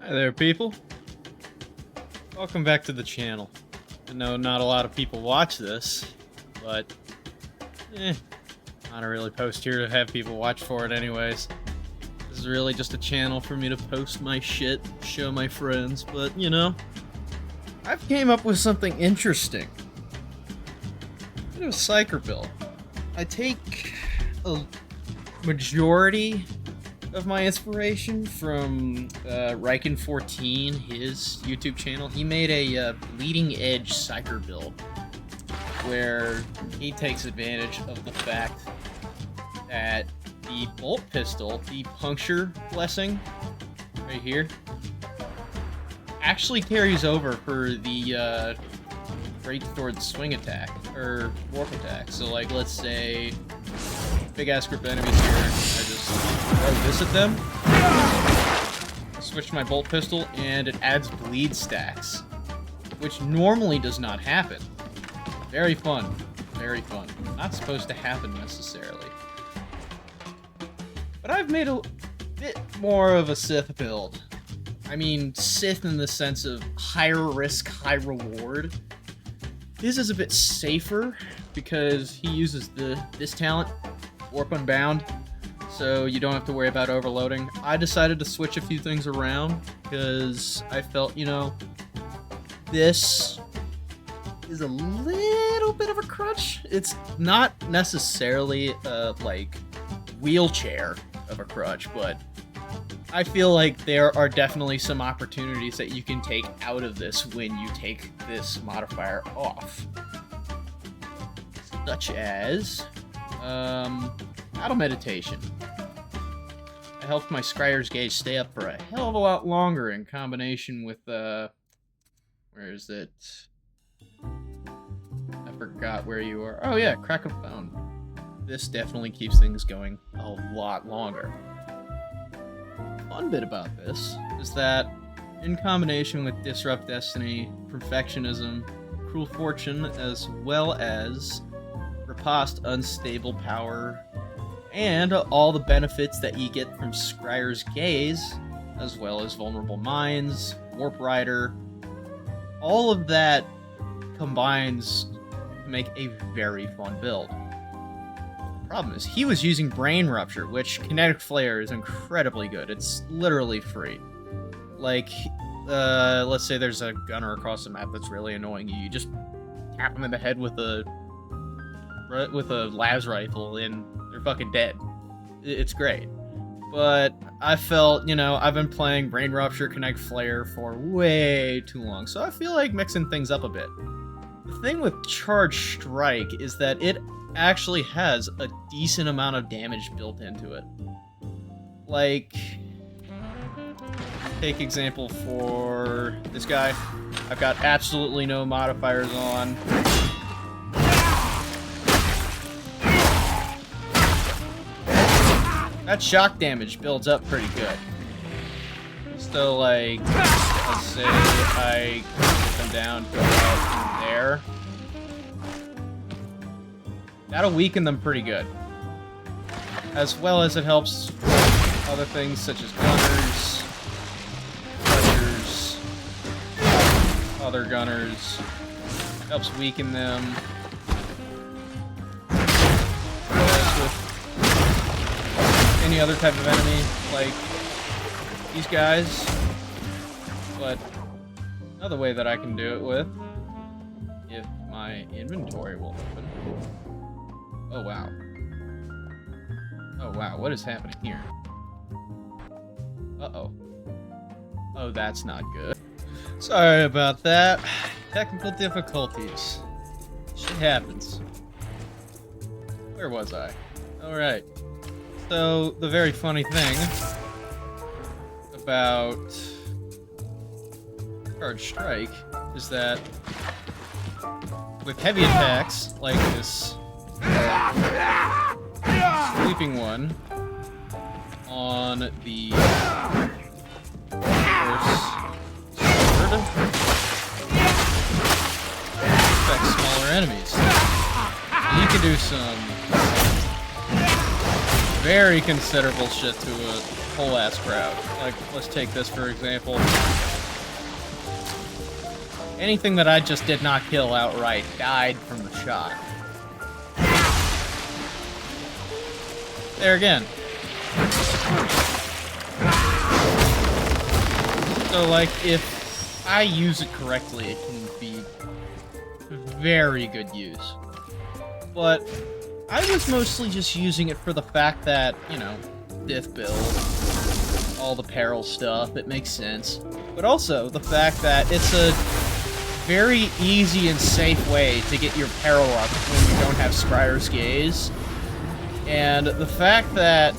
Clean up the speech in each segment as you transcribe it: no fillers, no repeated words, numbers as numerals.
Hi there, people. Welcome back to the channel. I know not a lot of people watch this, but I don't really post here to have people watch for it anyways. This is really just a channel for me to post my shit, show my friends, but you know, I've came up with something interesting. Bit of a Psyker build. I take a majority of my inspiration from Riken14, his YouTube channel. He made a bleeding edge Psyker build where he takes advantage of the fact that the bolt pistol, the puncture blessing right here, actually carries over for the great sword swing attack or warp attack. So like, let's say big ass group of enemies here, I just throw this at them, switch my bolt pistol, and it adds bleed stacks, which normally does not happen. Very fun. Very fun. Not supposed to happen necessarily. But I've made a bit more of a Sith build. I mean, Sith in the sense of higher risk, high reward. His is a bit safer because he uses this talent, Warp Unbound, so you don't have to worry about overloading. I decided to switch a few things around because I felt, you know, this is a little bit of a crutch. It's not necessarily like wheelchair of a crutch, but I feel like there are definitely some opportunities that you can take out of this when you take this modifier off. Such as battle meditation. I helped my Scryer's Gauge stay up for a hell of a lot longer in combination with where is it? I forgot where you are. Oh yeah, Crack of Bone. This definitely keeps things going a lot longer. Fun bit about this is that in combination with Disrupt Destiny, Perfectionism, Cruel Fortune, as well as Riposte Unstable Power, and all the benefits that you get from Scryer's Gaze, as well as Vulnerable Minds, Warp Rider, all of that combines to make a very fun build. Problem is, he was using Brain Rupture, which Kinetic Flare is incredibly good. It's literally free. Like, let's say there's a gunner across the map that's really annoying you. You just tap them in the head with a las rifle, and they're fucking dead. It's great. But I felt, you know, I've been playing Brain Rupture, Kinetic Flare for way too long, so I feel like mixing things up a bit. The thing with Charge Strike is that it actually has a decent amount of damage built into it. Like, take example for this guy. I've got absolutely no modifiers on. That shock damage builds up pretty good. So like, let's say I get them down to about there. That'll weaken them pretty good. As well as it helps other things such as gunners, archers, other gunners. Helps weaken them. As with any other type of enemy, like these guys. But another way that I can do it with, if my inventory will open. Oh wow. Oh wow, what is happening here? Uh-oh. Oh, that's not good. Sorry about that. Technical difficulties. Shit happens. Where was I? Alright. So, the very funny thing about Charge Strike is that with heavy attacks like this sweeping one on the first sword affects smaller enemies. You can do some very considerable shit to a whole ass crowd. Like, let's take this for example. Anything that I just did not kill outright died from the shot. There again. So, like, if I use it correctly, it can be very good use. But I was mostly just using it for the fact that, you know, diff build, all the peril stuff, it makes sense. But also the fact that it's a very easy and safe way to get your peril up when you don't have Scryer's Gaze. And the fact that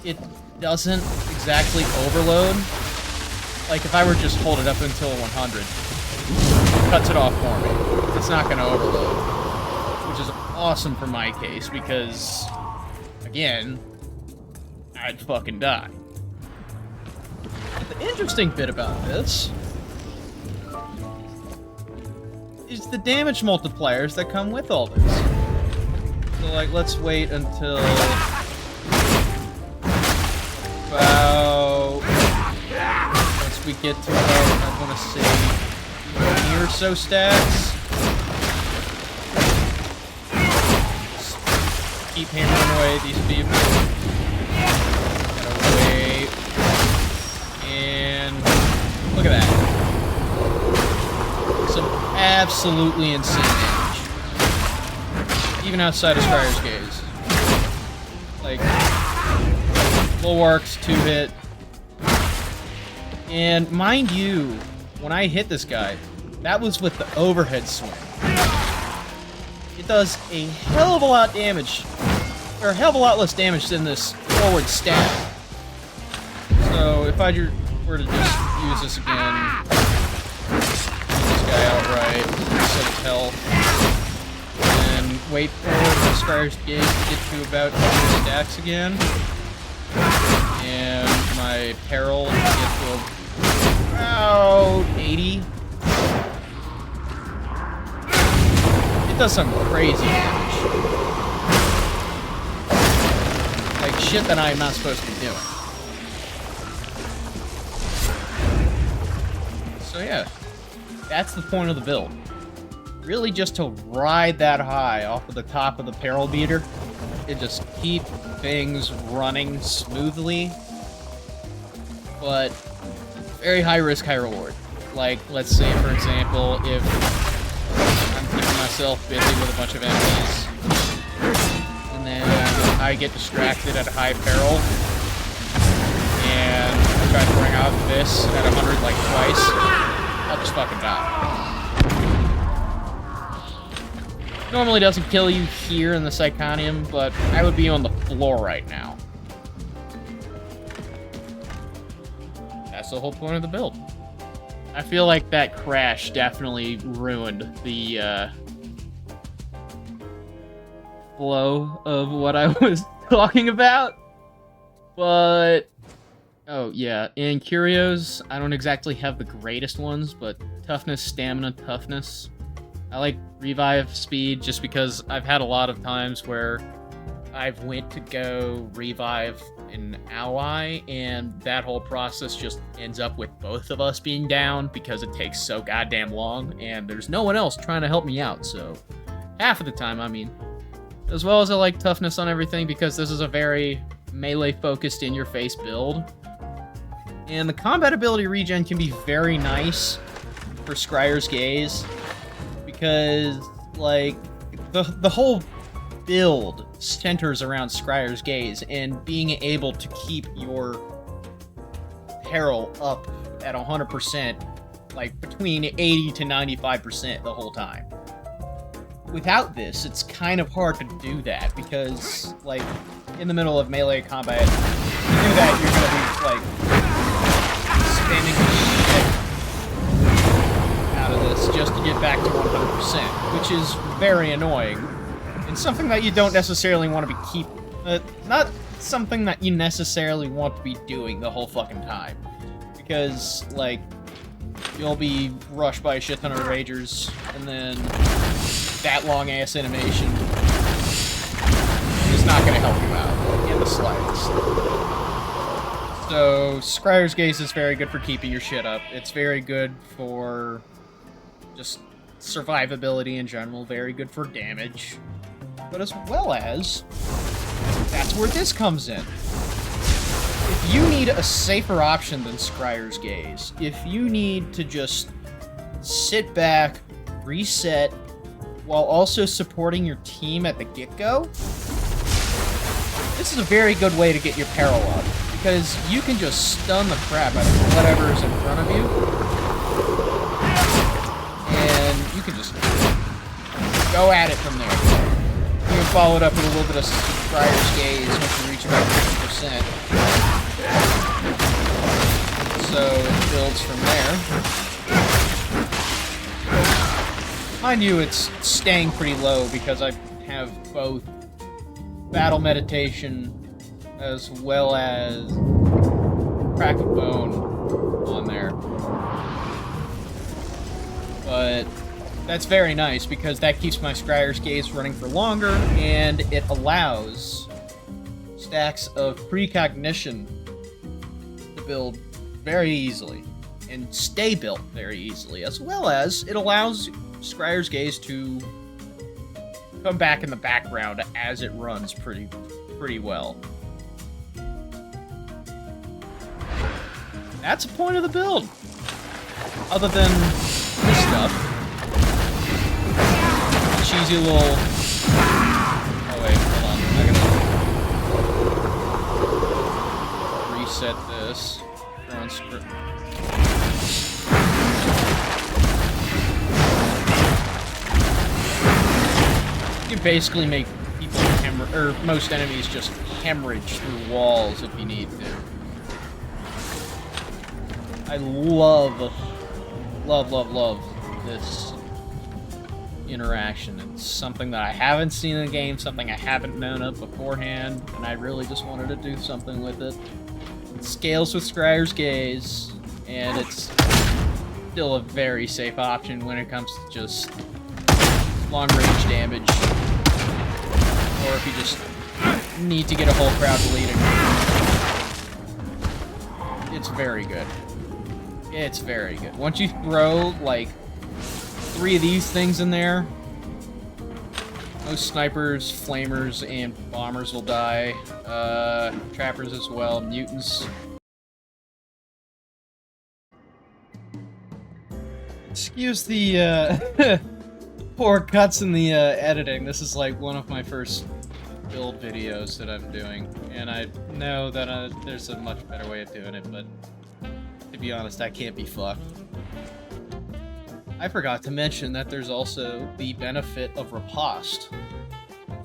it doesn't exactly overload, like if I were just hold it up until 100, it cuts it off for me. It's not going to overload, which is awesome for my case because, again, I'd fucking die. But the interesting bit about this is the damage multipliers that come with all this. So, like, let's wait until about, once we get to about, I want to say, 20 or so stacks. Just keep hammering away these people. Gotta wait. And look at that. Some absolutely insane damage. Even outside of Scryer's Gaze. Like, bulwarks, 2-hit. And mind you, when I hit this guy, that was with the overhead swing. It does a hell of a lot damage, or a hell of a lot less damage than this forward stab. So if I were to just use this again, this guy outright, set his health, and wait for the Scryer's Gaze to get to about 2 stacks again, and my peril to get to about 80. It does some crazy damage. Like shit that I'm not supposed to be doing. So yeah, that's the point of the build. Really just to ride that high off of the top of the peril beater and just keep things running smoothly, but very high risk, high reward. Like, let's say, for example, if I'm keeping myself busy with a bunch of enemies, and then I get distracted at a high peril, and I try throwing out this at 100 like twice, I'll just fucking die. Normally doesn't kill you here in the Psychonium, but I would be on the floor right now. That's the whole point of the build. I feel like that crash definitely ruined the flow of what I was talking about. But, oh yeah, in Curios, I don't exactly have the greatest ones, but toughness, stamina, toughness. I like revive speed just because I've had a lot of times where I've went to go revive an ally, and that whole process just ends up with both of us being down because it takes so goddamn long, and there's no one else trying to help me out, so half of the time, I mean. As well as I like toughness on everything because this is a very melee-focused, in-your-face build. And the combat ability regen can be very nice for Scryer's Gaze because, like, the whole build centers around Scryer's Gaze and being able to keep your peril up at 100%, like between 80 to 95% the whole time. Without this, it's kind of hard to do that because, like, in the middle of melee combat, to do that, you're gonna be, like, spamming the shit out of this just to get back to 100%, which is very annoying. And something that you don't necessarily want to be not something that you necessarily want to be doing the whole fucking time. Because, like, you'll be rushed by a shit ton of ragers, and then that long-ass animation is not going to help you out. in the slightest. So, Scryer's Gaze is very good for keeping your shit up. It's very good for just survivability in general, very good for damage. But as well as, that's where this comes in. If you need a safer option than Scryer's Gaze, if you need to just sit back, reset, while also supporting your team at the get-go, this is a very good way to get your peril up, because you can just stun the crap out of whatever is in front of you, and you can just go at it from there. You can follow it up with a little bit of Scryer's Gaze once you reach about 50%. So it builds from there. Mind you, it's staying pretty low because I have both Battle Meditation as well as Crack of Bone on there. But that's very nice because that keeps my Scryer's Gaze running for longer, and it allows stacks of precognition to build very easily and stay built very easily, as well as it allows Scryer's Gaze to come back in the background as it runs pretty well. That's the point of the build. Other than this stuff. Cheesy little... Oh wait, hold on. I gotta reset this. Throw on script. You can basically make people or most enemies just hemorrhage through walls if you need to. I love this interaction. It's something that I haven't seen in the game, something I haven't known of beforehand, and I really just wanted to do something with it. It scales with Scryer's Gaze, and it's still a very safe option when it comes to just long-range damage, or if you just need to get a whole crowd bleeding. It's very good. It's very good. Once you throw, like, 3 of these things in there, most snipers, flamers, and bombers will die. Trappers as well, mutants. Excuse the, poor cuts in the, editing. This is, like, one of my first build videos that I'm doing, and I know that, there's a much better way of doing it, but to be honest, I can't be fucked. I forgot to mention that there's also the benefit of riposte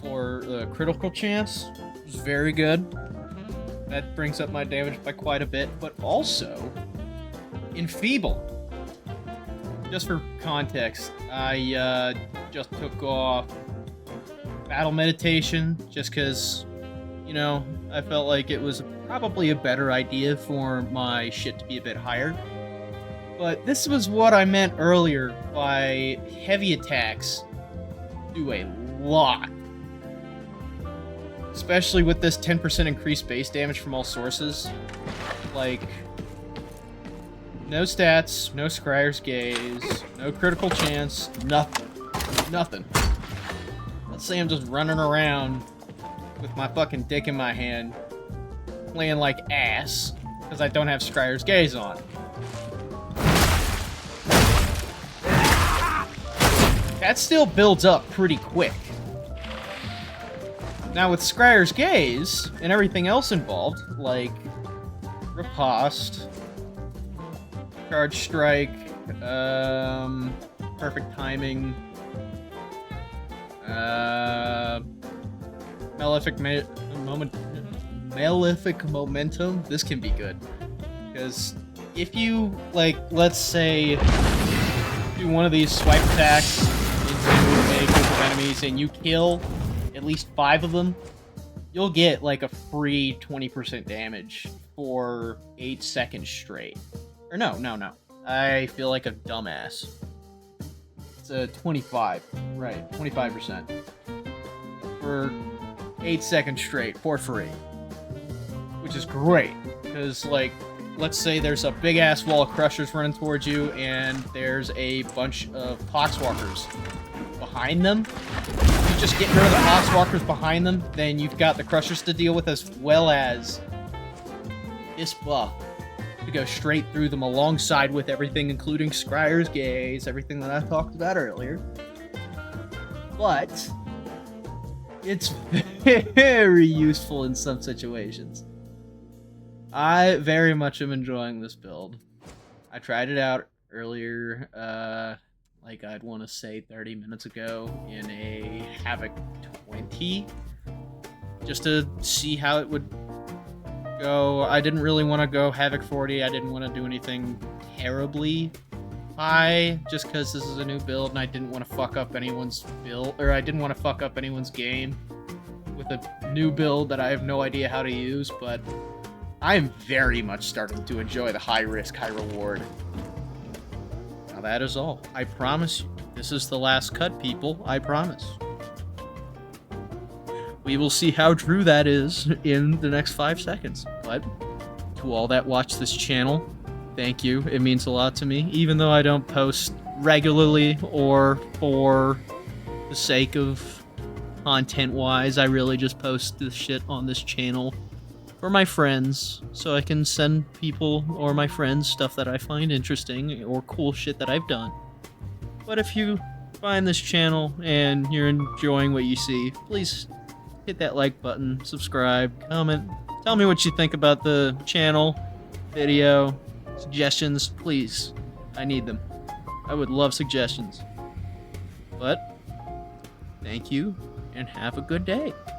for the critical chance. It's very good. That brings up my damage by quite a bit, but also enfeeble. Just for context, I just took off Battle Meditation just because, you know, I felt like it was probably a better idea for my shit to be a bit higher. But this was what I meant earlier by heavy attacks do a lot. Especially with this 10% increased base damage from all sources. Like, no stats, no Scryer's Gaze, no critical chance, nothing. Nothing. Let's say I'm just running around with my fucking dick in my hand, playing like ass, because I don't have Scryer's Gaze on. That still builds up pretty quick. Now with Scryer's Gaze, and everything else involved, like riposte, charge strike, perfect timing, malefic momentum, this can be good. Because if you, like, let's say, do one of these swipe attacks into a group of enemies and you kill at least 5 of them, you'll get, like, a free 20% damage for 8 seconds straight. Or no. I feel like a dumbass. It's a 25. Right, 25%. For 8 seconds straight, for free. which is great, because, like, let's say there's a big-ass wall of crushers running towards you, and there's a bunch of poxwalkers behind them. If you just get rid of the poxwalkers behind them, then you've got the crushers to deal with, as well as this buff to go straight through them alongside with everything, including Scryer's Gaze, everything that I talked about earlier. But it's very useful in some situations. I very much am enjoying this build. I tried it out earlier, like I'd want to say 30 minutes ago in a Havoc 20, just to see how it would go. I didn't really want to go Havoc 40. I didn't want to do anything terribly high, just because this is a new build and I didn't want to fuck up anyone's build, or I didn't want to fuck up anyone's game with a new build that I have no idea how to use, but I am very much starting to enjoy the high risk, high reward. Now that is all. I promise you, this is the last cut, people. I promise. We will see how true that is in the next 5 seconds. But to all that watch this channel, thank you. It means a lot to me. Even though I don't post regularly or for the sake of content-wise, I really just post this shit on this channel for my friends, so I can send people or my friends stuff that I find interesting or cool shit that I've done. But if you find this channel and you're enjoying what you see, please hit that like button, subscribe, comment, tell me what you think about the channel, video, suggestions, please. I need them. I would love suggestions. But thank you and have a good day.